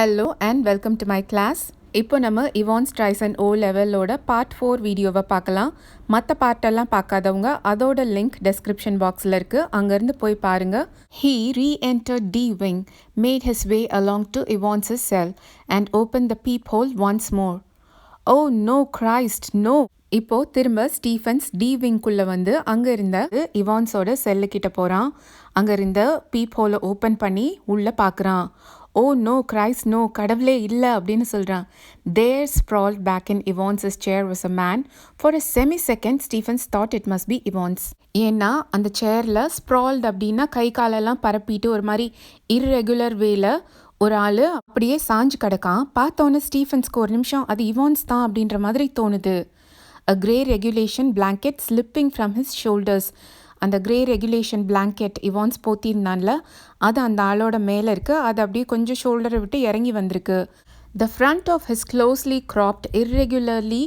Hello and welcome to my class. இப்போ நம்ம Evans ட்ரைசன் ஓ லெவலோட part 4 வீடியோவை பார்க்கலாம். மற்ற பார்ட்டெல்லாம் பார்க்காதவங்க அதோட லிங்க் டெஸ்கிரிப்ஷன் பாக்ஸில் இருக்குது, அங்கேருந்து போய் பாருங்கள். He re-entered D wing, made his way along to Yvonne's cell and opened the peephole once more. Oh no, Christ, no! இப்போ திரும்ப ஸ்டீஃபன்ஸ் டி விங்குள்ளே வந்து அங்கே இருந்த இவான்ஸோட செல்லுக்கிட்ட போகிறான். அங்கே இருந்த பீப் ஹோலை ஓப்பன் பண்ணி உள்ளே பார்க்குறான். ஓ நோ, கிரைஸ்ட் நோ, கடவுளே இல்லை அப்படின்னு சொல்கிறான். There sprawled back in Evans's chair was a man. For a second Stephens thought it must be Evans. ஏன்னா அந்த சேரில் ஸ்ப்ரால்ட் அப்படின்னா கை காலெல்லாம் பரப்பிட்டு ஒரு மாதிரி இர்ரெகுலர் வேல ஒரு ஆள் அப்படியே சாஞ்சு கிடக்கான். பார்த்தோன்னே ஸ்டீஃபன்ஸ்க்கு ஒரு நிமிஷம் அது இவான்ஸ் தான் அப்படின்ற மாதிரி தோணுது. A grey regulation blanket slipping from his shoulders. அந்த grey regulation blanket இவான்ஸ் போத்திருந்தான்ல, அது அந்த ஆளோட மேலே இருக்குது. அது அப்படியே கொஞ்சம் ஷோல்டரை விட்டு இறங்கி வந்திருக்கு. The front of his closely cropped, irregularly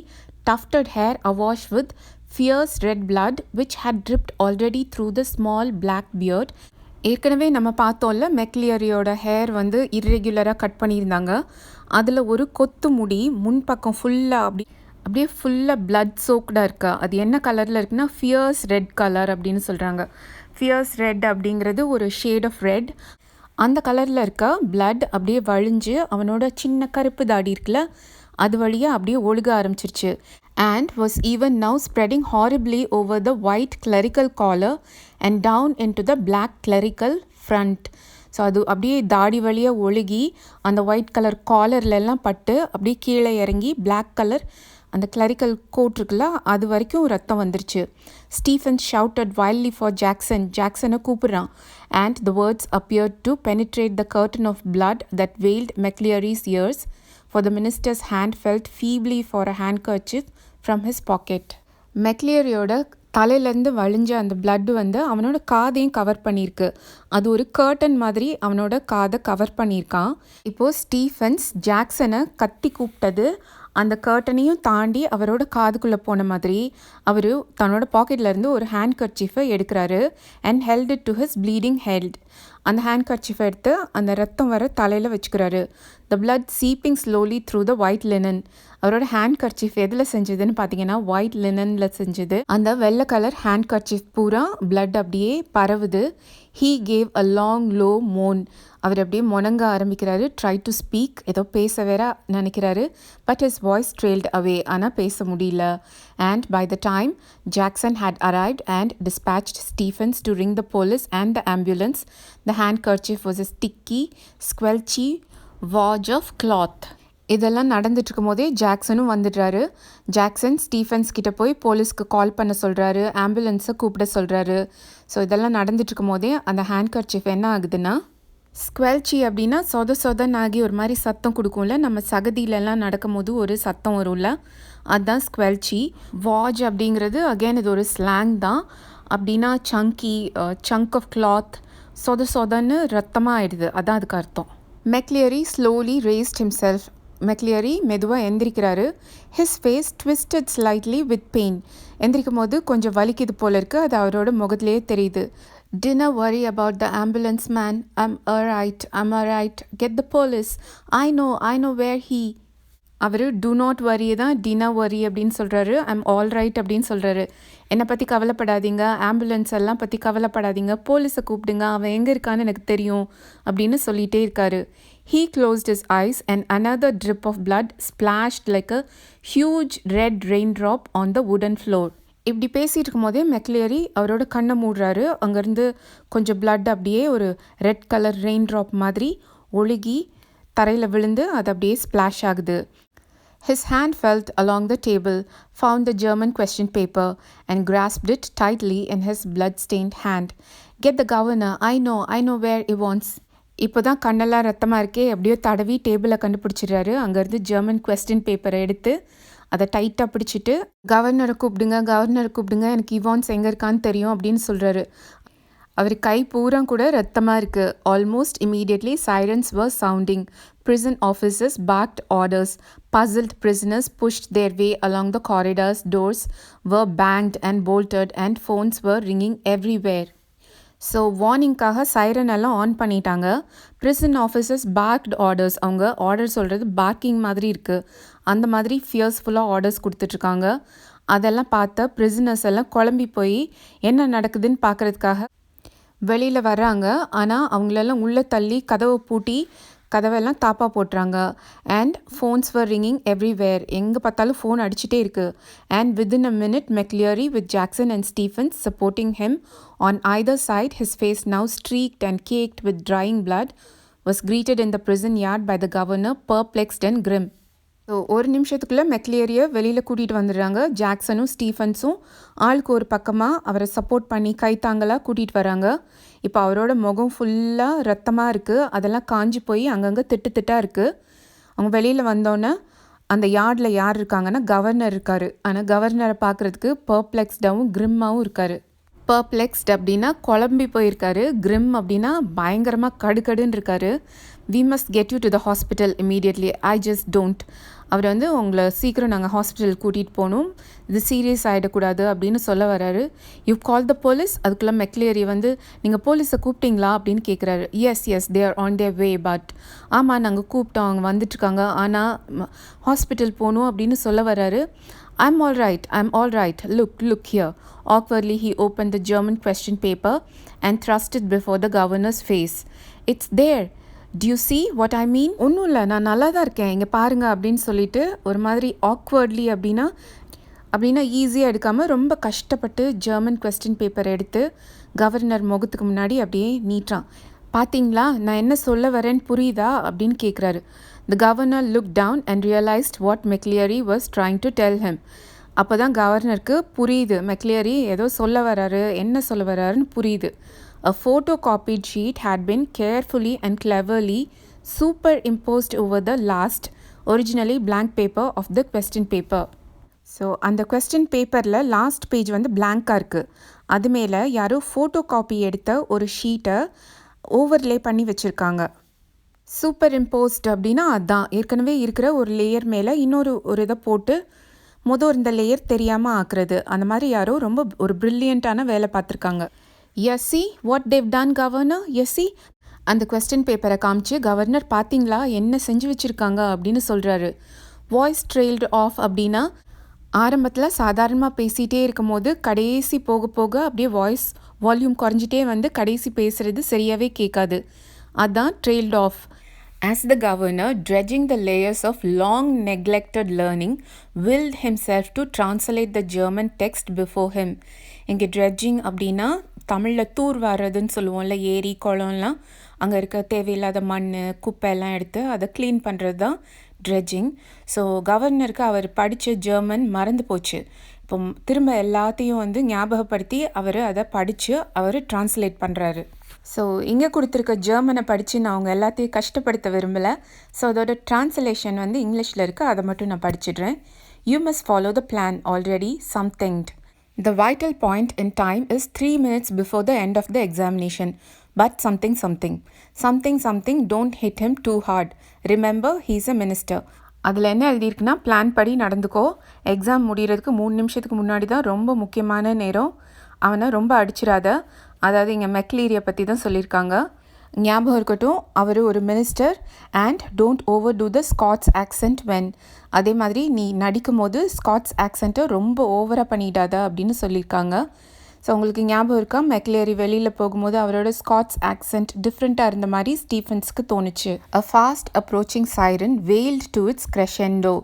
tufted hair awash with fierce red blood which had dripped already through the small black beard. ஏற்கனவே நம்ம பார்த்தோம்ல, மெக்லியரியோட ஹேர் வந்து இர்ரெகுலராக கட் பண்ணியிருந்தாங்க. அதில் ஒரு கொத்து முடி முன்பக்கம் ஃபுல்லாக அப்படியே ஃபுல்லாக பிளட் சோக்டாக இருக்கா. அது என்ன கலரில் இருக்குன்னா ஃபியர்ஸ் ரெட் கலர் அப்படின்னு சொல்கிறாங்க. ஃபியர்ஸ் ரெட் அப்படிங்கிறது ஒரு ஷேட் ஆஃப் ரெட். அந்த கலரில் இருக்க பிளட் அப்படியே வழிஞ்சு அவனோட சின்ன கருப்பு தாடி இருக்குல்ல, அது வழியாக அப்படியே ஒழுக ஆரம்பிச்சிருச்சு. And was even now spreading horribly over the white clerical collar and down into the black clerical front. So அது அப்படியே தாடி வழியாக ஒழுகி அந்த ஒயிட் கலர் காலர்லெல்லாம் பட்டு அப்படியே கீழே இறங்கி பிளாக் கலர் அந்த கிளரிக்கல் கோட் இருக்குல்ல, அது வரைக்கும் ரத்தம் வந்துருச்சு. Stephen shouted wildly for ஜாக்சனை கூப்பிட்றான். And the words appeared to penetrate the curtain of blood that veiled McLeary's ears, for the minister's hand felt feebly for a handkerchief from his pocket. மெக்லியரியோட தலையிலேருந்து வழிஞ்ச அந்த blood வந்து அவனோட காதையும் cover பண்ணியிருக்கு. அது ஒரு curtain மாதிரி அவனோட காதை கவர் பண்ணியிருக்கான். இப்போது ஸ்டீஃபன்ஸ் ஜாக்சனை கத்தி கூப்பிட்டது அந்த கர்ட்டனையும் தாண்டி அவரோட காதுக்குள்ளே போன மாதிரி அவர் தன்னோட பாக்கெட்லேருந்து ஒரு ஹேண்ட் கர்ச்சீஃபை எடுக்கிறாரு. And held it to his bleeding head. அந்த ஹேண்ட் கர்ச்சீஃபை எடுத்து அந்த ரத்தம் வர தலையில் வச்சுக்கிறாரு. The blood seeping slowly through the white linen. அவரோட ஹேண்ட் கர்ச்சீஃப் எதில் செஞ்சதுன்னு பார்த்தீங்கன்னா ஒயிட் லினனில் செஞ்சது. அந்த வெள்ளை கலர் ஹேண்ட் கர்ச்சீஃப் பூரா பிளட் அப்படியே பரவுது. He gave a long low moan. அவர் அப்படியே முணங்க ஆரம்பிக்கிறாரு. ட்ரை டு ஸ்பீக், ஏதோ பேச வேற நினைக்கிறாரு. But his voice trailed away, ஆனால் பேச முடியல. And by the time Jackson had arrived and dispatched Stephens to ring the police and the ambulance. The handkerchief was a sticky, squelchy wad of cloth. இதெல்லாம் நடந்துட்டு இருக்கும் போதே ஜாக்சனும் வந்துடுறாரு. Jackson Stephen's கிட்ட போய் போலீஸ்க்கு கால் பண்ண சொல்கிறாரு, ஆம்புலன்ஸை கூப்பிட சொல்கிறாரு. ஸோ இதெல்லாம் நடந்துட்டு இருக்கும் போதே அந்த ஹேண்ட் கர்ச்சீஃப் என்ன ஆகுதுன்னா ஸ்குவெல்ச்சி அப்படின்னா சொதன்னு ஆகி ஒரு மாதிரி சத்தம் கொடுக்கும்ல, நம்ம சகதியிலலாம் நடக்கும் போது ஒரு சத்தம் வரும்ல, அதுதான் ஸ்குவெல்ச்சி. வாஜ் அப்படிங்கிறது அகெயின் இது ஒரு ஸ்லாங் தான். அப்படின்னா சங்கி, சங்க் ஆஃப் கிளாத், சொதன்னு ரத்தமாக ஆயிடுது, அதான் அதுக்கு அர்த்தம். McLeery slowly raised himself. McLeery மெதுவாக எந்திரிக்கிறாரு. His face twisted slightly with pain. எந்திரிக்கும் போது கொஞ்சம் வலிக்குது போல இருக்குது, அது அவரோட முகத்திலேயே தெரியுது. Dinner worry about the ambulance man. I'm alright. Get the police. I know where he. Our do not worry தான் dinner worry அப்படின்னு சொல்கிறாரு. I'm all right அப்படின்னு சொல்கிறாரு. என்னை பற்றி கவலைப்படாதீங்க, ஆம்புலன்ஸ் எல்லாம் பற்றி கவலைப்படாதீங்க, போலீஸை கூப்பிடுங்க, அவன் எங்கே இருக்கான்னு எனக்கு தெரியும் அப்படின்னு சொல்லிகிட்டே இருக்காரு. He closed his eyes and another drip of blood splashed like a huge red raindrop on the wooden floor. இப்படி பேசிகிட்டு இருக்கும் போதே மெக்லியரி அவரோட கண்ணை மூடுறாரு. அங்கேருந்து கொஞ்சம் பிளட் அப்படியே ஒரு ரெட் கலர் ரெயின் ட்ராப் மாதிரி ஒழுகி தரையில் விழுந்து அது அப்படியே ஸ்ப்ளாஷ் ஆகுது. His hand felt along the table, found the German question paper and grasped it tightly in his blood-stained hand. Get the governor. I know where he wants. இப்போ தான் கண்ணெல்லாம் ரத்தமாக இருக்கே, எப்படியோ தடவி டேபிளை கண்டுபிடிச்சிடுறாரு. அங்கேருந்து ஜெர்மன் கொஸ்டின் பேப்பரை எடுத்து அதை டைட்டாக பிடிச்சிட்டு கவர்னரை கூப்பிடுங்க, எனக்கு இவான்ஸ் எங்கே இருக்கான்னு தெரியும் அப்படின்னு சொல்கிறாரு. அவர் கை பூரா கூட ரத்தமாக இருக்குது. Almost immediately sirens were sounding. Prison officers barked orders. Puzzled prisoners pushed their way along the corridors. Doors were banged and bolted and phones were ringing everywhere. So வார்னிங்காக சைரன் எல்லாம் ஆன் பண்ணிட்டாங்க. Prison officers barked orders. அவங்க order சொல்கிறது barking மாதிரி இருக்குது. அந்த மாதிரி ஃபியர்ஸ்ஃபுல்லாக orders கொடுத்துட்ருக்காங்க. அதெல்லாம் பார்த்த ப்ரிசனர்ஸ் எல்லாம் குழம்பி போய் என்ன நடக்குதுன்னு பார்க்குறதுக்காக வெளியில் வர்றாங்க. ஆனால் அவங்களெல்லாம் உள்ளே தள்ளி கதவை பூட்டி கதவெல்லாம் தாப்பாக போட்டுறாங்க. And phones were ringing everywhere. எங்கே பார்த்தாலும் ஃபோன் அடிச்சுட்டே இருக்குது. And within a minute McLeery with Jackson and Stephens supporting him on either side, his face now streaked and caked with drying blood, was greeted in the prison yard by the governor, perplexed and grim. So ஒரு நிமிஷத்துக்குள்ளே மெக்லியரியை வெளியில் கூட்டிகிட்டு வந்துடுறாங்க. ஜாக்சனும் ஸ்டீஃபன்ஸும் ஆளுக்கு ஒரு பக்கமாக அவரை support பண்ணி கைத்தாங்களாக கூட்டிகிட்டு வராங்க. இப்போ அவரோட முகம் ஃபுல்லாக ரத்தமாக இருக்குது. அதெல்லாம் காஞ்சி போய் அங்கங்கே திட்டாக இருக்குது. அவங்க வெளியில் வந்தோன்னே அந்த யார்டில் யார் இருக்காங்கன்னா கவர்னர் இருக்கார். ஆனால் கவர்னரை பார்க்குறதுக்கு பர்ப்ளெக்ஸ்டாகவும் கிரிம்மாகவும் இருக்கார். பர்ப்ளெக்ஸ்ட் அப்படின்னா குழம்பி போயிருக்காரு. கிரிம் அப்படின்னா பயங்கரமாக கடுக்கடுன்னு இருக்காரு. We must get you to the hospital immediately, I just don't. அவர் வந்து உங்களை சீக்கிரம் நாங்கள் ஹாஸ்பிட்டல் கூட்டிகிட்டு போகணும், இது சீரியஸ் ஆகிடக்கூடாது அப்படின்னு சொல்ல வர்றாரு. You call the police. அதுக்குள்ளே மெக்லியரி வந்து நீங்கள் போலீஸை கூப்பிட்டீங்களா அப்படின்னு கேட்குறாரு. Yes they are on their way. But ஆமாம் நாங்கள் கூப்பிட்டோம், அவங்க வந்துட்டுருக்காங்க, ஆனால் ஹாஸ்பிட்டல் போகணும் அப்படின்னு சொல்ல வர்றாரு. I'm all right. Look here. Awkwardly, he opened the German question paper and thrust it before the governor's face. It's there. Do you see what I mean? ஒன்றும் இல்லை, நான் நல்லா தான் இருக்கேன், இங்கே பாருங்கள் அப்படின்னு சொல்லிட்டு ஒரு மாதிரி awkwardly அப்படின்னா ஈஸியாக எடுக்காமல் ரொம்ப கஷ்டப்பட்டு ஜெர்மன் கொஸ்டின் பேப்பர் எடுத்து கவர்னர் முகத்துக்கு முன்னாடி அப்படியே நீட்டான். பார்த்தீங்களா நான் என்ன சொல்ல வரேன்னு புரியுதா அப்படின்னு கேட்குறாரு. The governor looked down and realized what McLeary was trying to tell him. அப்போ தான் கவர்னருக்கு புரியுது, மெக்லியரி ஏதோ சொல்ல வராரு, என்ன சொல்ல வராருன்னு புரியுது. A photocopied sheet had been carefully and cleverly superimposed over the last, originally blank paper of the question paper. So அந்த கொஸ்டின் பேப்பரில் லாஸ்ட் பேஜ் வந்து பிளாங்காக இருக்குது. அது மேலே யாரோ ஃபோட்டோ காப்பி எடுத்த ஒரு ஷீட்டை ஓவர்லே பண்ணி வச்சுருக்காங்க. சூப்பர் இம்போஸ்ட் அப்படின்னா அதுதான், ஏற்கனவே இருக்கிற ஒரு லேயர் மேலே இன்னொரு இதை போட்டு இந்த லேயர் தெரியாமல் ஆக்குறது. அந்த மாதிரி யாரோ ரொம்ப ஒரு ப்ரில்லியண்ட்டான வேலை பார்த்துருக்காங்க. See what they've done governor, எஸ்சி அந்த கொஸ்டின் பேப்பரை காமிச்சு கவர்னர் பார்த்தீங்களா என்ன செஞ்சு வச்சுருக்காங்க அப்படின்னு சொல்கிறாரு. வாய்ஸ் ட்ரெயில்டு ஆஃப் அப்படின்னா ஆரம்பத்தில் சாதாரணமாக பேசிகிட்டே இருக்கும் போது கடைசி போக போக அப்படியே வால்யூம் குறைஞ்சிட்டே வந்து கடைசி பேசுகிறது சரியாகவே கேட்காது. அதுதான் ட்ரெயில்டு of. As the governor, dredging the layers of long neglected learning, willed himself to translate the German text before him. இங்கே dredging அப்படின்னா தமிழில் தூர் வாரதுன்னு சொல்லுவோம்ல, ஏரி குளம்லாம் அங்கே இருக்க தேவையில்லாத மண் குப்பை எல்லாம் எடுத்து அதை க்ளீன் பண்ணுறது தான் ட்ரெட்ஜிங். ஸோ கவர்னருக்கு அவர் படித்த ஜெர்மன் மறந்து போச்சு. இப்போ திரும்ப எல்லாத்தையும் வந்து ஞாபகப்படுத்தி அவர் அதை படித்து அவர் ட்ரான்ஸ்லேட் பண்ணுறாரு. ஸோ இங்கே கொடுத்துருக்க ஜெர்மனை படித்து நான் அவங்க எல்லாத்தையும் கஷ்டப்படுத்த விரும்பலை. ஸோ அதோட ட்ரான்ஸ்லேஷன் வந்து இங்கிலீஷில் இருக்குது, அதை மட்டும் நான் படிச்சிடுறேன். You must follow the plan already somethinged. The vital point in time is 3 minutes before the end of the examination. But something don't hit him too hard. Remember, he's a minister. அதில் என்ன எழுதியிருக்குன்னா, plan படி நடந்துக்கோ, exam முடிகிறதுக்கு 3 நிமிஷத்துக்கு முன்னாடி தான் ரொம்ப முக்கியமான நேரம், அவனை ரொம்ப அடிச்சிடாத. அதாவது இங்கே மெக்லீரியை பற்றி தான் சொல்லியிருக்காங்க. ஞாபகம் இருக்கட்டும், அவர் ஒரு minister. And don't overdo the Scots accent when. அதே மாதிரி நீ நடிக்கும் போது ஸ்காட்ஸ் ஆக்சென்ட்டை ரொம்ப ஓவராக பண்ணிடாத அப்படின்னு சொல்லியிருக்காங்க. ஸோ உங்களுக்கு ஞாபகம் இருக்கா, மெக்லியரி வெளியில் போகும்போது அவரோட ஸ்காட்ஸ் ஆக்சென்ட் டிஃப்ரெண்ட்டாக இருந்த மாதிரி ஸ்டீஃபன்ஸ்க்கு தோணுச்சு. A fast approaching siren wailed to its crescendo.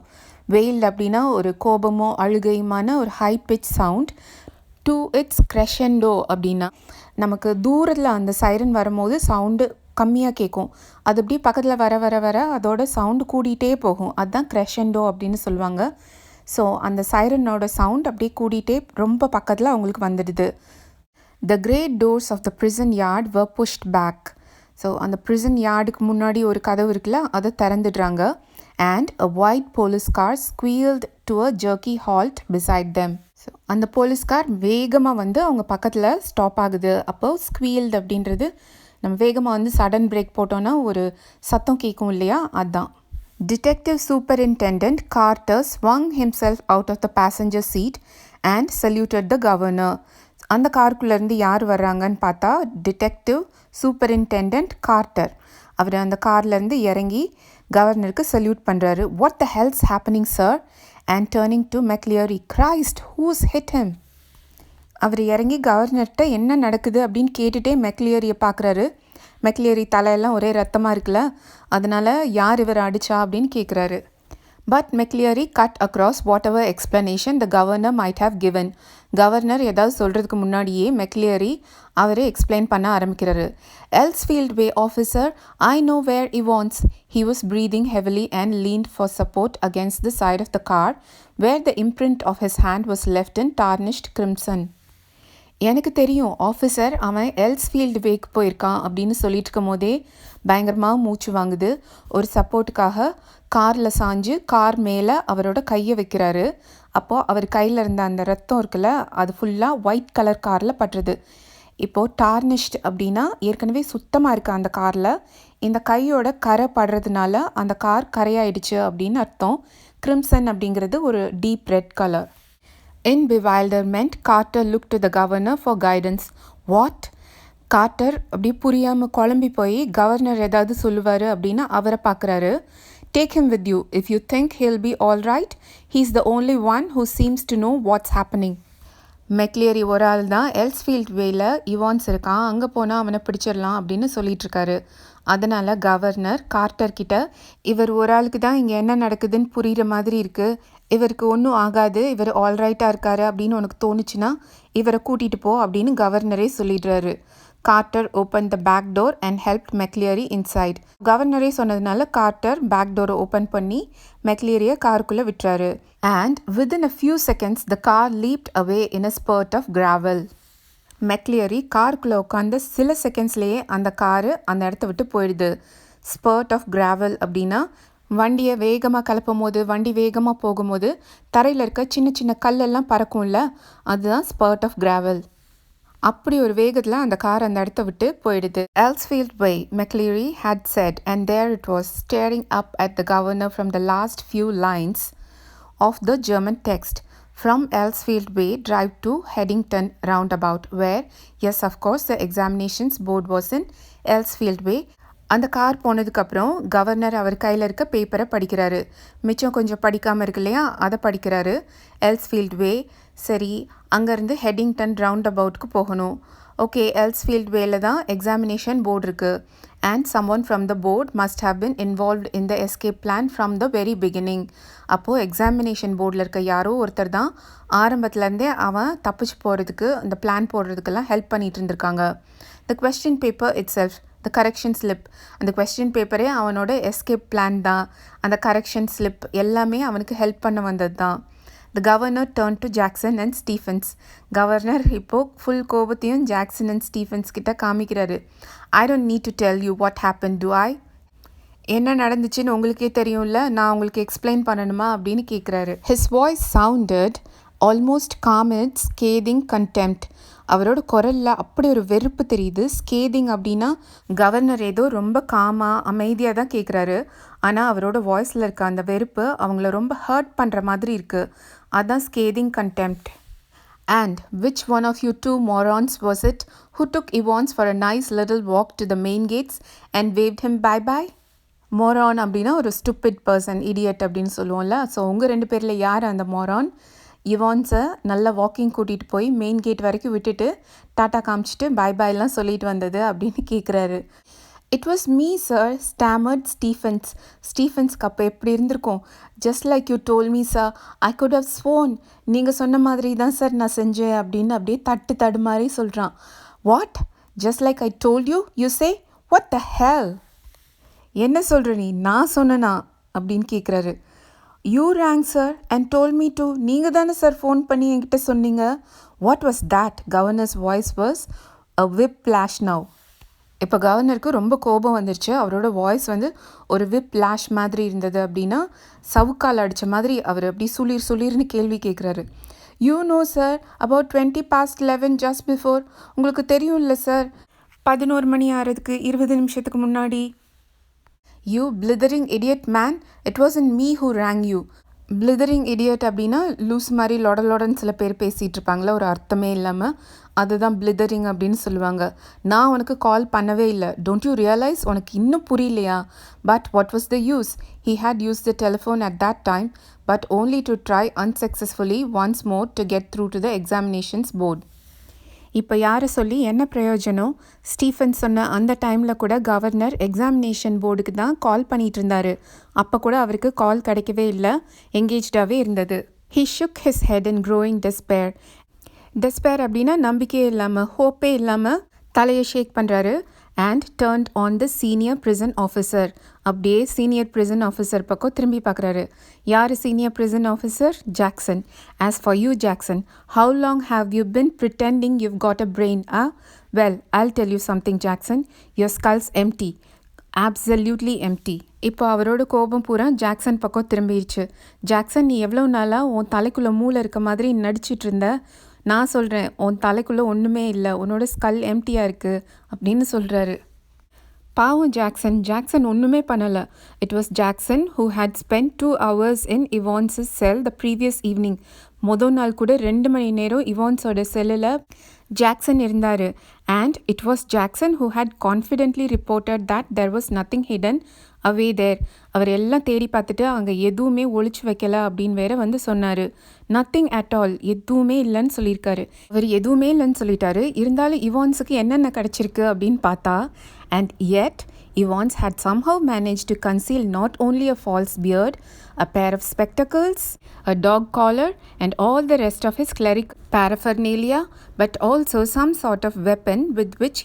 Wailed அப்படின்னா ஒரு கோபமோ அழுகையுமான ஒரு high pitch sound. To its crescendo அப்படின்னா நமக்கு தூரத்தில் அந்த சைரன் வரும்போது சவுண்டு கம்மியாக கேட்கும், அது அப்படி பக்கத்தில் வர வர வர அதோட சவுண்டு கூடிகிட்டே போகும், அதுதான் கிரெஷெண்டோ அப்படின்னு சொல்லுவாங்க. ஸோ அந்த சைரனோட சவுண்ட் அப்படியே கூடிகிட்டே ரொம்ப பக்கத்தில் அவங்களுக்கு வந்துடுது. The great doors of the prison yard were pushed back. So அந்த ப்ரிசன் யார்டுக்கு முன்னாடி ஒரு கதவு இருக்குல்ல, அதை திறந்துடுறாங்க. And a white police car squealed to a jerky halt beside them. So அந்த போலீஸ் கார் வேகமாக வந்து அவங்க பக்கத்தில் ஸ்டாப் ஆகுது. அப்போ ஸ்குவீல்டு அப்படின்றது நம்ம வேகமாக வந்து சடன் பிரேக் போட்டோன்னா ஒரு சத்தம் கேட்கும் இல்லையா, அதுதான். Detective Superintendent Carter swung himself out of the passenger seat and saluted the governor. அந்த காருக்குள்ளேருந்து யார் வர்றாங்கன்னு பார்த்தா டிடெக்டிவ் சூப்பரிண்டெண்டன்ட் கார்ட்டர். அவர் அந்த கார்லேருந்து இறங்கி கவர்னருக்கு சல்யூட் பண்ணுறாரு. What the hell's happening sir? And turning to McLeery, Christ who's hit him. அவர் இறங்கி கவர்னர்கிட்ட என்ன நடக்குது அப்படின்னு கேட்டுகிட்டே மெக்லியரியை பார்க்குறாரு. மெக்லியரி தலையெல்லாம் ஒரே ரத்தமாக இருக்குல்ல, அதனால் யார் இவர் அடித்தா அப்படின்னு கேட்குறாரு. But McLeery cut across whatever explanation the governor might have given. Governor ஏதாவது சொல்கிறதுக்கு முன்னாடியே மெக்லியரி அவரே எக்ஸ்பிளைன் பண்ண ஆரம்பிக்கிறாரு. Elsfield Way officer, I know where Evans. He was breathing heavily and leaned for support against the side of the car, where the imprint of his hand was left in tarnished crimson. எனக்கு தெரியும் officer, அவன் எல்ஸ்ஃபீல்டு week போயிருக்கான் அப்படின்னு சொல்லிட்டு இருக்கும் போதே பயங்கரமாக மூச்சு வாங்குது. ஒரு சப்போர்ட்டுக்காக காரில் சாஞ்சு கார் மேலே அவரோட கையை வைக்கிறாரு. அப்போது அவர் கையில் இருந்த அந்த ரத்தம் இருக்குல்ல, அது ஃபுல்லாக ஒயிட் கலர் காரில் பட்டுறது. இப்போது டார்னிஷ்ட் அப்படின்னா ஏற்கனவே சுத்தமாக இருக்குது அந்த காரில். இந்த கையோட கரை படுறதுனால அந்த கார் கரையாயிடுச்சு அப்படின்னு அர்த்தம். கிரிம்சன் அப்படிங்கிறது ஒரு deep red colour. In bewilderment, Carter looked to the governor for guidance. What? Carter அப்படி புரியாமல் குழம்பி போய் கவர்னர் ஏதாவது சொல்லுவார் அப்படின்னா அவரை பார்க்குறாரு. Take him with you. If you think he'll be all right, he's the only one who seems to know what's happening. மெக்லியரி ஒரு ஆள் தான் எல்ஸ்ஃபீல்ட் வேல இவான்ஸ் இருக்கான், அங்கே போனால் அவனை பிடிச்சிடலாம் அப்படின்னு சொல்லிகிட்ருக்காரு. அதனால் கவர்னர் கார்ட்டர்கிட்ட, இவர் ஒரு ஆளுக்கு தான் இங்கே என்ன நடக்குதுன்னு புரிகிற மாதிரி இருக்குது, இவருக்கு ஒன்றும் ஆகாது, இவர் ஆல்ரைட்டாக இருக்காரு அப்படின்னு உனக்கு தோணுச்சுன்னா இவரை கூட்டிகிட்டு போ அப்படின்னு கவர்னரே சொல்லிடுறாரு. Carter open the back door and help McLeery inside. கவர்னரே சொன்னதுனால கார்ட்டர் பேக் டோரை ஓப்பன் பண்ணி மெக்லியரியை காருக்குள்ளே விட்டுறாரு. And within a few seconds the car leaped away in a spurt of gravel. மெக்லியரி காருக்குள்ளே உட்காந்து சில செகண்ட்ஸ்லேயே அந்த காரு அந்த இடத்த விட்டு போயிடுது. ஸ்பர்ட் ஆஃப் கிராவல் அப்படின்னா வண்டியை வேகமாக கலப்பும் போது, வண்டி வேகமாக போகும்போது தரையில் இருக்க சின்ன சின்ன கல்லெல்லாம் பறக்கும்ல, அதுதான் ஸ்பர்ட் ஆஃப் கிராவல். அப்படி ஒரு வேகத்தில் அந்த கார் அந்த இடத்த விட்டு போயிடுது. Elsfield Way, McLeary had said, and there it was, staring up at the governor from the last few lines of the German text. From Elsfield Way, drive to Headington roundabout, where, yes, of course, the examinations board was in Elsfield Way. அந்த car போனதுக்கப்புறம் governor அவர் கையில் இருக்க பேப்பரை படிக்கிறாரு. மிச்சம் கொஞ்சம் படிக்காமல் இருக்கு இல்லையா, அதை படிக்கிறாரு. எல்ஸ்ஃபீல்ட் வே, சரி, அங்கேருந்து ஹெட்டிங்டன் ரவுண்ட் அபவுட்க்கு போகணும். ஓகே, எல்ஸ்ஃபீல்ட் வேல தான் எக்ஸாமினேஷன் போர்டு இருக்குது. And someone from the board must have been involved in the escape plan from the very beginning. அப்போது எக்ஸாமினேஷன் போர்டில் இருக்க யாரோ ஒருத்தர் தான் ஆரம்பத்துலேருந்தே அவன் தப்பிச்சு போகிறதுக்கு அந்த பிளான் போடுறதுக்கெல்லாம் ஹெல்ப் பண்ணிகிட்டு இருந்திருக்காங்க. The question paper it self, the correction slip, அந்த கொஸ்டின் பேப்பரே அவனோட எஸ்கேப் பிளான் தான். அந்த கரெக்ஷன் ஸ்லிப் எல்லாமே அவனுக்கு ஹெல்ப் பண்ண வந்தது தான். The governor turn to Jackson and Stephens. Governor இப்போது ஃபுல் கோபத்தையும் ஜாக்சன் அண்ட் ஸ்டீஃபன்ஸ் கிட்ட காமிக்கிறாரு. I don't need to tell you what happen to I? என்ன நடந்துச்சுன்னு உங்களுக்கே தெரியும்ல, நான் உங்களுக்கு எக்ஸ்பிளைன் பண்ணணுமா அப்படின்னு கேட்குறாரு. His voice sounded almost calm in scathing contempt. அவரோட குரலில் அப்படி ஒரு வெறுப்பு தெரியுது. ஸ்கேதிங் அப்படின்னா கவர்னர் ஏதோ ரொம்ப காமாக அமைதியாக தான் கேட்குறாரு, ஆனால் அவரோட வாய்ஸில் இருக்க அந்த வெறுப்பு அவங்கள ரொம்ப ஹர்ட் பண்ணுற மாதிரி இருக்குது. அதுதான் ஸ்கேதிங் contempt. And which one of you two morons was it who took Evans for a nice little walk to the main gates and waved him bye-bye? மோரான் அப்படின்னா ஒரு ஸ்டூப்பிட் பர்சன், இடியட் அப்படின்னு சொல்லுவோம்ல. ஸோ உங்கள் ரெண்டு பேரில் யார் அந்த மோரான்? இவான்ஸை நல்ல வாக்கிங் கூட்டிகிட்டு போய் மெயின் கேட் வரைக்கும் விட்டுட்டு டாட்டா காமிச்சிட்டு பாய் பாய்லாம் சொல்லிட்டு வந்தது அப்படின்னு கேட்குறாரு. It was me sir, stammered Stephens. ஸ்டீஃபன்ஸ்க்கு அப்போ எப்படி இருந்திருக்கும்? Just like you told me sir, I could have sworn. நீங்கள் சொன்ன மாதிரி தான் சார் நான் செஞ்சேன் அப்படின்னு அப்படியே தடு மாதிரி சொல்கிறான். What? Just like I told you, you say, what the hell? என்ன சொல்கிற நீ? நான் சொன்னனா அப்படின்னு கேட்குறாரு. You rang sir and told me too. நீங்கள் தானே சார் ஃபோன் பண்ணி என்கிட்ட சொன்னீங்க. What was that? Governor's voice was a whiplash now. இப்போ கவர்னருக்கு ரொம்ப கோபம் வந்துருச்சு. அவரோட வாய்ஸ் ஒரு விப் லாஷ் மாதிரி இருந்தது. அப்படின்னா சவுக்கால் அடித்த மாதிரி அவர் அப்படி சுளிர்னு கேள்வி கேட்குறாரு. You know sir, about 20 past 11 just before. உங்களுக்கு தெரியும் இல்லை சார், 11 மணி ஆகிறதுக்கு 20 நிமிஷத்துக்கு முன்னாடி. You blithering idiot man, it wasn't me who rang you. blithering idiot அப்படின்னா லூஸ் மாதிரி லொடன்னு சில பேர் பேசிகிட்டு இருப்பாங்களா, ஒரு அர்த்தமே இல்லாமல். அதுதான் பிளிதரிங் அப்படின்னு சொல்லுவாங்க. நான் உனக்கு கால் பண்ணவே இல்லை. Don't you realise? உனக்கு இன்னும் புரியலையா? But what was the use? He had used the telephone at that time but only to try unsuccessfully once more to get through to the examinations board. இப்போ யாரை சொல்லி என்ன பிரயோஜனம்? ஸ்டீஃபன் சொன்ன அந்த டைமில் கூட கவர்னர் எக்ஸாமினேஷன் போர்டுக்கு தான் கால் பண்ணிகிட்டு இருந்தார். அப்போ கூட அவருக்கு கால் கிடைக்கவே இல்லை, எங்கேஜ்டாகவே இருந்தது. He shook his head in growing despair. Despair அப்படின்னா நம்பிக்கையே இல்லாமல், ஹோப்பே இல்லாமல் தலையை ஷேக் பண்ணுறாரு. And turned on the senior prison officer. அப்படியே சீனியர் ப்ரிசன் ஆஃபீஸர் பக்கம் திரும்பி பார்க்குறாரு. யார் senior prison officer? Jackson. As for you Jackson, how long have you been pretending you've got a brain? Well, I'll tell you something Jackson, your skull's empty, absolutely empty. இப்போ அவரோட கோபம் பூரா Jackson பக்கம் திரும்பிடுச்சு. Jackson, நீ எவ்வளோ நாளாக உன் தலைக்குள்ளே மூளை இருக்க மாதிரி நடிச்சிட்டு இருந்த? நான் சொல்கிறேன், உன் தலைக்குள்ளே ஒன்றுமே இல்லை, உன்னோட ஸ்கல் எம்டியாக இருக்குது அப்படின்னு சொல்கிறாரு. பாவம் ஜாக்சன் ஒன்றுமே பண்ணலை. It was Jackson who had spent 2 hours in Evans's cell the previous evening. முதல் நாள் கூட 2 மணி நேரம் இவான்ஸோட செல்லில் ஜாக்சன் இருந்தார். And it was Jackson who had confidently reported that there was nothing hidden away there. அவர் எல்லாம் தேடி பார்த்துட்டு அங்கே எதுவுமே ஒழிச்சு வைக்கல அப்படின்னு வேற வந்து சொன்னார். நத்திங் அட் ஆல், எதுவுமே இல்லைன்னு சொல்லியிருக்காரு. அவர் எதுவுமே இல்லைன்னு சொல்லிட்டாரு. இருந்தாலும் இவான்ஸுக்கு என்னென்ன கிடச்சிருக்கு அப்படின்னு பார்த்தா, and yet Evans had somehow managed to conceal not only a false beard, a pair of spectacles, a dog collar, and all the rest of his cleric paraphernalia, but also some sort of weapon with which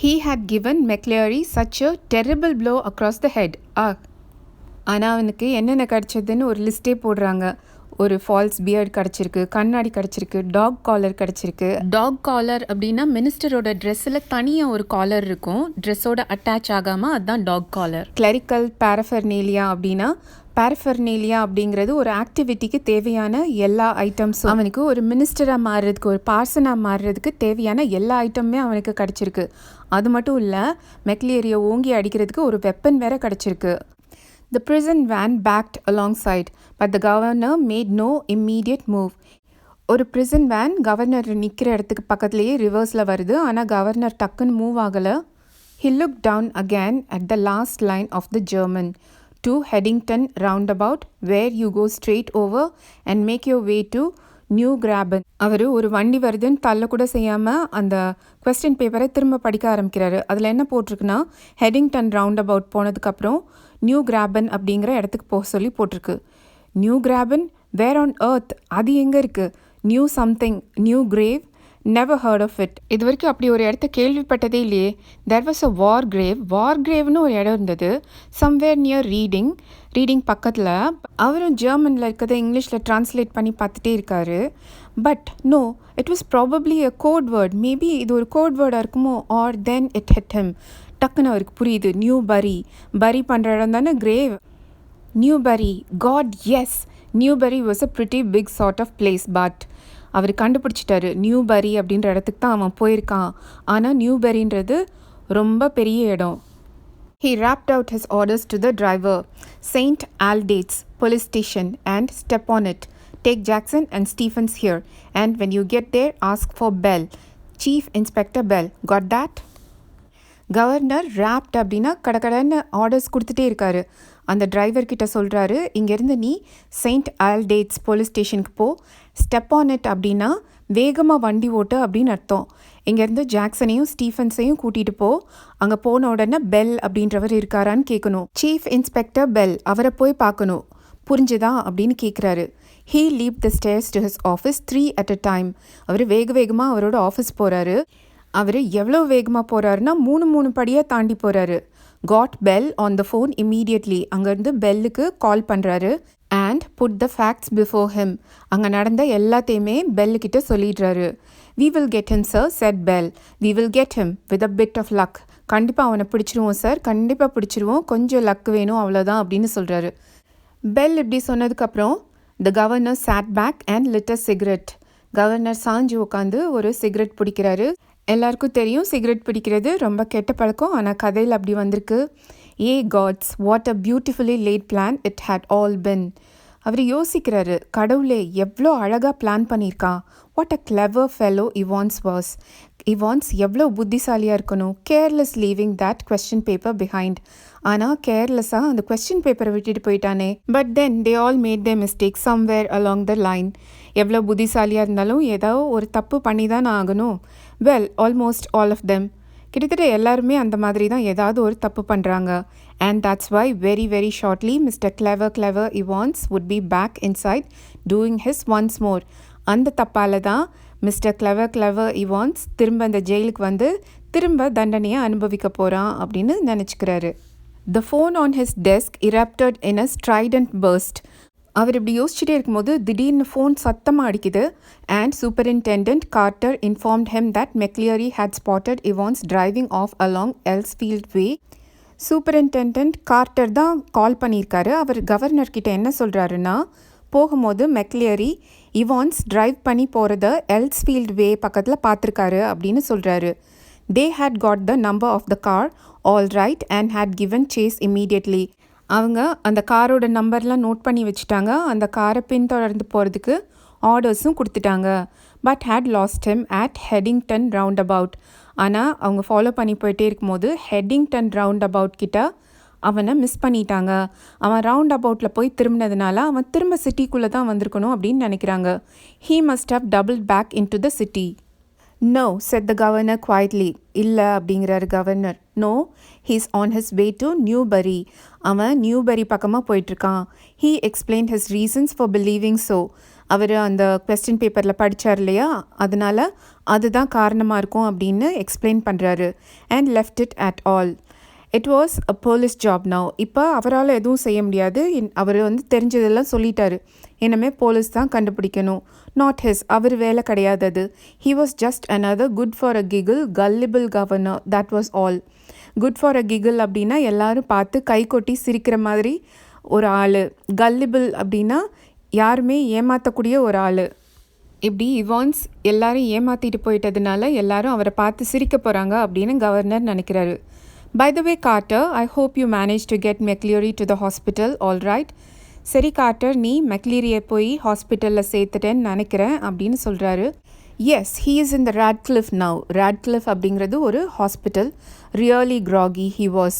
he had given McCleary such a terrible blow across the head. ஆனால் அவனுக்கு என்னென்ன கிடச்சதுன்னு ஒரு லிஸ்ட்டே போடுறாங்க. ஒரு falls beard கிடச்சிருக்கு, கண்ணாடி கிடச்சிருக்கு, talk collar கிடச்சிருக்கு. டாக் காலர் அப்படின்னா மினிஸ்டரோட ட்ரெஸ்ஸில் தனியாக ஒரு காலர் இருக்கும், ட்ரெஸ்ஸோட அட்டாச் ஆகாமல், அதுதான் டாக் காலர். கிளரிக்கல் பேரஃபர்னேலியா அப்படின்னா, பேரஃபர்னேலியா அப்படிங்கிறது ஒரு ஆக்டிவிட்டிக்கு தேவையான எல்லா ஐட்டம்ஸும். அவனுக்கு ஒரு மினிஸ்டராக மாறுறதுக்கு, ஒரு பார்சனாக மாறுறதுக்கு தேவையான எல்லா ஐட்டமுமே அவனுக்கு கிடச்சிருக்கு. அது மட்டும் இல்லை, மெக்லியரியை ஓங்கி அடிக்கிறதுக்கு ஒரு வெப்பன் வேற கிடச்சிருக்கு. The prison van backed alongside, but the governor made no immediate move. ஒரு prison van கவர்னர் நிற்கிற இடத்துக்கு பக்கத்துலேயே ரிவர்ஸில் வருது. ஆனால் கவர்னர் டக்குன்னு மூவ் ஆகலை. He looked down again at the last line of the German. To Headington roundabout, where you go straight over and make your way to New Grafton. அவர் ஒரு வண்டி வருதுன்னு தள்ள கூட செய்யாமல் அந்த கொஸ்டின் பேப்பரை திரும்ப படிக்க ஆரம்பிக்கிறாரு. அதில் என்ன போட்டிருக்குன்னா, ஹெடிங்டன் ரவுண்ட் அபவுட் போனதுக்கப்புறம் நியூ கிராபன் அப்படிங்கிற இடத்துக்கு போக சொல்லி போட்டிருக்கு. New Grafton, where on earth, அது எங்கே இருக்குது? New something, new grave, never heard of it. இது வரைக்கும் அப்படி ஒரு இடத்த கேள்விப்பட்டதே இல்லையே. தெர் வாஸ் அ வார் கிரேவ்னு ஒரு இடம் இருந்தது, சம்வேர் நியர் ரீடிங் பக்கத்தில். அவரும் ஜெர்மனில் இருக்கிறத இங்கிலீஷில் ட்ரான்ஸ்லேட் பண்ணி பார்த்துட்டே இருக்காரு. But no, it was probably a code word. Maybe இது ஒரு கோட் வேர்டாக இருக்குமோ. Or then it hit him. டக்குன்னு அவருக்கு புரியுது, நியூ பரி பண்ணுற இடம் தானே grave. Newbury, God yes, Newbury was a pretty big sort of place. But அவர் கண்டுபிடிச்சிட்டாரு, நியூபரி அப்படின்ற இடத்துக்கு தான் அவன் போயிருக்கான். ஆனால் நியூபரின்றது ரொம்ப பெரிய இடம். He rapped out his orders to the driver. St. Aldate's police station, and step on it. Take Jackson and Stephens here, and when you get there, ask for Bell. Chief Inspector Bell. Got that? Governor ராப்ட் அப்படின்னா கடகடன்னு orders கொடுத்துட்டே இருக்காரு. அந்த டிரைவர்கிட்ட சொல்கிறாரு, இங்கேருந்து நீ Saint ஆல்டேட்ஸ் police ஸ்டேஷனுக்கு போ. ஸ்டெப் ஆன் இட் அப்படின்னா வேகமாக வண்டி ஓட்டு அப்படின்னு அர்த்தம். இங்கேருந்து ஜாக்சனையும் ஸ்டீஃபன்ஸையும் கூட்டிகிட்டு போ. அங்கே போன உடனே பெல் அப்படின்றவர் இருக்காரான்னு கேட்கணும். சீஃப் இன்ஸ்பெக்டர் பெல், அவரை போய் பார்க்கணும். புரிஞ்சுதா அப்படின்னு கேட்குறாரு. He leave the stairs to his office 3 at a time. அவர் வேகமாக அவரோட ஆஃபீஸ் போகிறாரு. அவர் எவ்வளோ வேகமாக போகிறாருன்னா 3 படியாக தாண்டி போகிறாரு. Got Bell on the phone immediately. அங்கேருந்து பெல்லுக்கு கால் பண்ணுறாரு. And put the facts before him. அங்கே நடந்த எல்லாத்தையுமே பெல்லுக்கிட்ட சொல்லிடுறாரு. We will get him sir, said Bell. We will get him with a bit of luck. கண்டிப்பாக அவனை பிடிச்சிருவோம் சார், கண்டிப்பாக பிடிச்சிருவோம், கொஞ்சம் லக் வேணும் அவ்வளோதான் அப்படின்னு சொல்கிறாரு. பெல் இப்படி சொன்னதுக்கப்புறம் the governor sat back and lit a cigarette. Governor சாஞ்சு உட்காந்து ஒரு சிகரெட் பிடிக்கிறாரு. எல்லாருக்கும் தெரியும் சிகரெட் பிடிக்கிறது ரொம்ப கெட்ட பழக்கம், ஆனால் கதையில் அப்படி வந்திருக்கு. Ye gods, what a beautifully laid plan it had all been. அவர் யோசிக்கிறாரு, கடவுளே எவ்வளோ அழகாக பிளான் பண்ணியிருக்கான். What a clever fellow Evans was. Evans எவ்வளோ புத்திசாலியாக இருக்கணும். Careless leaving that question paper behind. ஆனால் கேர்லெஸ்ஸாக அந்த கொஸ்டின் பேப்பரை விட்டுட்டு போயிட்டானே. But then they all made the mistake somewhere along the line. எவ்வளோ புத்திசாலியாக இருந்தாலும் ஏதோ ஒரு தப்பு பண்ணி தான் ஆகணும். Well, almost all of them. கிட்டத்தட்ட எல்லாருமே அந்த மாதிரி தான் ஏதாவது ஒரு தப்பு பண்ணுறாங்க. And that's why very shortly Mr. Clever Evans would be back inside doing his once more. அந்த தப்பால தான் மிஸ்டர் கிளவர் இவான்ஸ் திரும்ப அந்த ஜெயிலுக்கு வந்து திரும்ப தண்டனையை அனுபவிக்க போகிறான் அப்படின்னு நினச்சிக்கிறாரு. The phone on his desk erupted in a strident burst. அவர் இப்படி யோசிச்சுட்டே இருக்கும்போது திடீர்னு ஃபோன் சத்தமாக அடிக்குது. And superintendent Carter informed him that McLeary had spotted Evans driving off along Elsfield Way. Superintendent Carter தான் கால் பண்ணியிருக்காரு. அவர் கவர்னர்கிட்ட என்ன சொல்கிறாருன்னா, போகும்போது மெக்லியரி இவான்ஸ் டிரைவ் பண்ணி போகிறத எல்ஸ்ஃபீல்ட் வே பக்கத்தில் பார்த்துருக்காரு அப்படின்னு சொல்கிறாரு. They had got the number of the car all right and had given chase immediately. அவங்க அந்த காரோட நம்பர்லாம் நோட் பண்ணி வச்சுட்டாங்க. அந்த காரை பின்தொடர்ந்து போகிறதுக்கு ஆர்டர்ஸும் கொடுத்துட்டாங்க. But had lost him at Headington round about. ஆனால் அவங்க ஃபாலோ பண்ணி போயிட்டே இருக்கும்போது ஹெடிங்டன் ரவுண்ட் அபவுட் கிட்ட அவனை மிஸ் பண்ணிட்டாங்க. அவன் ரவுண்ட் அபவுட்டில் போய் திரும்பினதுனால அவன் திரும்ப சிட்டிக்குள்ளே தான் வந்திருக்கணும் அப்படின்னு நினைக்கிறாங்க. He must have double back into the city. No, said the governor quietly. இல்லை அப்படிங்கிறாரு கவர்னர். No, he's on his way to Newbury. அவன் நியூபரி பக்கமாக போயிட்டுருக்கான். He explained his reasons for believing so. அவர் அந்த கொஸ்டின் பேப்பரில் படித்தார் இல்லையா, அதனால் அதுதான் காரணமாக இருக்கும் அப்படின்னு எக்ஸ்பிளைன் பண்ணுறாரு. And left it at all. It was a police job now. இப்போ அவரால் எதுவும் செய்ய முடியாது. அவர் வந்து தெரிஞ்சதெல்லாம் சொல்லிட்டாரு. இனிமே போலீஸ் தான் கண்டுபிடிக்கணும். நாட் ஹிஸ், அவர் வேலை கிடையாது அது. He was just another good for a giggle gullible governor. that was all. Good for a giggle அப்படின்னா எல்லாரும் பார்த்து கை கொட்டி சிரிக்கிற மாதிரி ஒரு ஆள். gullible அப்படின்னா யாருமே ஏமாற்றக்கூடிய ஒரு ஆள். இப்படி இவான்ஸ் எல்லாரும் ஏமாற்றிட்டு போயிட்டதுனால எல்லாரும் அவரை பார்த்து சிரிக்க போகிறாங்க அப்படின்னு கவர்னர் நினைக்கிறாரு. By the way, Carter, I hope you managed to get McCleary to the hospital, all right? சரி கார்ட்டர், நீ மெக்லீரியை போய் ஹாஸ்பிட்டலில் சேர்த்துட்டேன்னு நினைக்கிறேன் அப்படின்னு சொல்கிறாரு. Yes, he is in the Radcliffe now. Radcliffe அப்படிங்கிறது ஒரு hospital. Really groggy he was.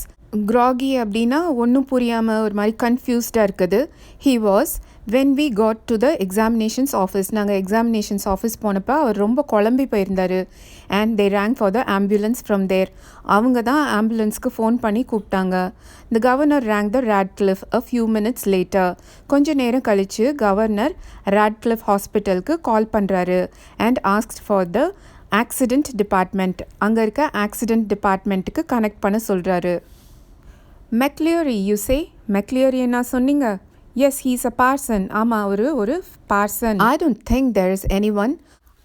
groggy அப்படின்னா ஒன்றும் புரியாமல் ஒரு மாதிரி கன்ஃபியூஸ்டாக இருக்குது. he was when we got to the examinations office. நாங்கள் எக்ஸாமினேஷன்ஸ் ஆஃபீஸ் போனப்போ அவர் ரொம்ப குழம்பி போயிருந்தார். and they rang for the ambulance from there. அவங்க தான் ஆம்புலன்ஸ்க்கு ஃபோன் பண்ணி கூப்பிட்டாங்க. the governor rang the Radcliffe a few minutes later. கொஞ்ச நேரம் கழித்து கவர்னர் ராட்க்ளிஃப் ஹாஸ்பிட்டலுக்கு கால் பண்ணுறாரு. and asked for the accident department. அங்கே இருக்க ஆக்சிடெண்ட் டிபார்ட்மெண்ட்டுக்கு கனெக்ட் பண்ண சொல்கிறாரு. மெக்லியரி யூ சே. மெக்லியரி என்ன சொன்னீங்க? Yes, he's a parson. ஆமாம், ஒரு parson. I don't think there is anyone.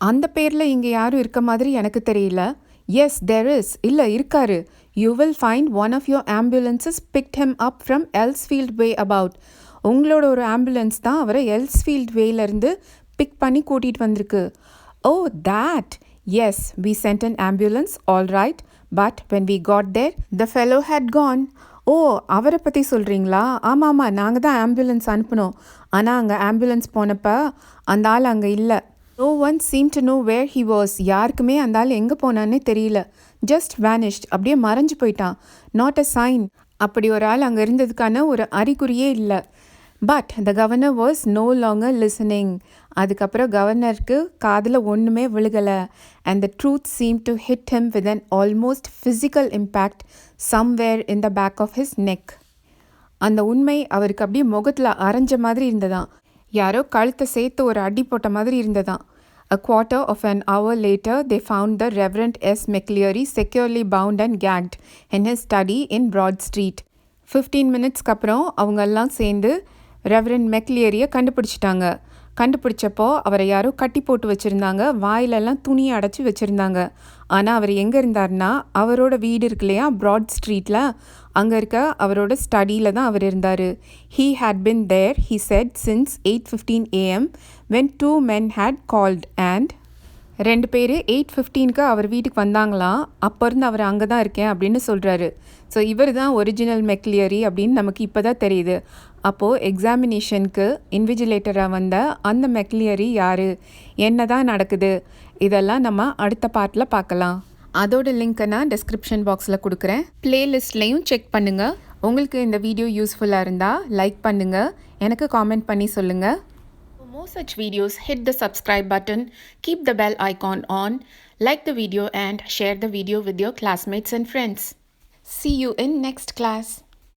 அந்த பேரில் இங்கே யாரும் இருக்க மாதிரி எனக்கு தெரியல. Yes, there is. இல்லை, இருக்காரு. You will find one of your ambulances picked him up from Elsfield Way about. உங்களோட ஒரு ஆம்புலன்ஸ் தான் அவரை எல்ஸ்ஃபீல்ட் வேலேருந்து பிக் பண்ணி கூட்டிகிட்டு வந்திருக்கு. Oh, that. Yes, we sent an ambulance all right. But when we got there the fellow had gone. Oh, அவரை பற்றி சொல்கிறீங்களா? ஆமாம், நாங்கள் தான் ஆம்புலன்ஸ் அனுப்பினோம். ஆனால் அங்கே ஆம்புலன்ஸ் போனப்போ அந்த ஆள் அங்கே இல்லை. No one seem to know where he was. யாருக்குமே அந்த ஆள் எங்கே போனான்னே தெரியல. Just vanished. அப்படியே மறைஞ்சு போயிட்டான். Not a sign. அப்படி ஒரு ஆள் அங்கே இருந்ததுக்கான ஒரு அறிகுறியே இல்லை. But the governor was no longer listening. அதுக்கப்புறம் கவர்னருக்கு காதில் ஒன்றுமே விழுகலை. And the truth seem to hit him with an almost physical impact somewhere in the back of his neck. அந்த உண்மை அவருக்கு அப்படியே முகத்தில் அரைஞ்ச மாதிரி இருந்ததாம். யாரோ கழுத்தை சேர்த்து ஒரு அடி போட்ட மாதிரி இருந்ததாம். A quarter of an hour later, they found the Reverend S. McCleary securely bound and gagged in his study in Broad Street. 15 minutes அப்புறம் அவங்க எல்லாம் சேர்ந்து ரெவரண்ட் மெக்லியரியை கண்டுபிடிச்சிட்டாங்க. கண்டுபிடிச்சப்போ அவரை யாரோ கட்டி போட்டு வச்சுருந்தாங்க. வாயிலெல்லாம் துணியை அடைச்சி வச்சுருந்தாங்க. ஆனால் அவர் எங்கே இருந்தார்னா, அவரோட வீடு இருக்கு இல்லையா, ப்ராட் ஸ்ட்ரீட்டில், அங்கே இருக்க அவரோட ஸ்டடியில் தான் அவர் இருந்தார். He had been there, he said, since 8:15 AM when two men had called and 2 பேர் 8:15க்கு அவர் வீட்டுக்கு வந்தாங்களாம். அப்போ இருந்து அவர் அங்கே தான் இருக்கேன் அப்படின்னு சொல்கிறாரு. ஸோ இவர் தான் ஒரிஜினல் மெக்லியரி அப்படின்னு நமக்கு இப்போ தான் தெரியுது. அப்போது எக்ஸாமினேஷனுக்கு இன்விஜிலேட்டராக வந்த அந்த மெக்லியரி யார், என்ன தான் நடக்குது, இதெல்லாம் நம்ம அடுத்த பார்ட்டில் பார்க்கலாம். அதோட லிங்க்கை நான் டிஸ்கிரிப்ஷன் பாக்ஸில் கொடுக்குறேன். ப்ளேலிஸ்ட்லேயும் செக் பண்ணுங்கள். உங்களுக்கு இந்த வீடியோ யூஸ்ஃபுல்லாக இருந்தால் லைக் பண்ணுங்கள், எனக்கு காமெண்ட் பண்ணி சொல்லுங்கள். For more such videos, hit the subscribe button, keep the bell icon on, like the video and share the video with your classmates and friends. See you in next class.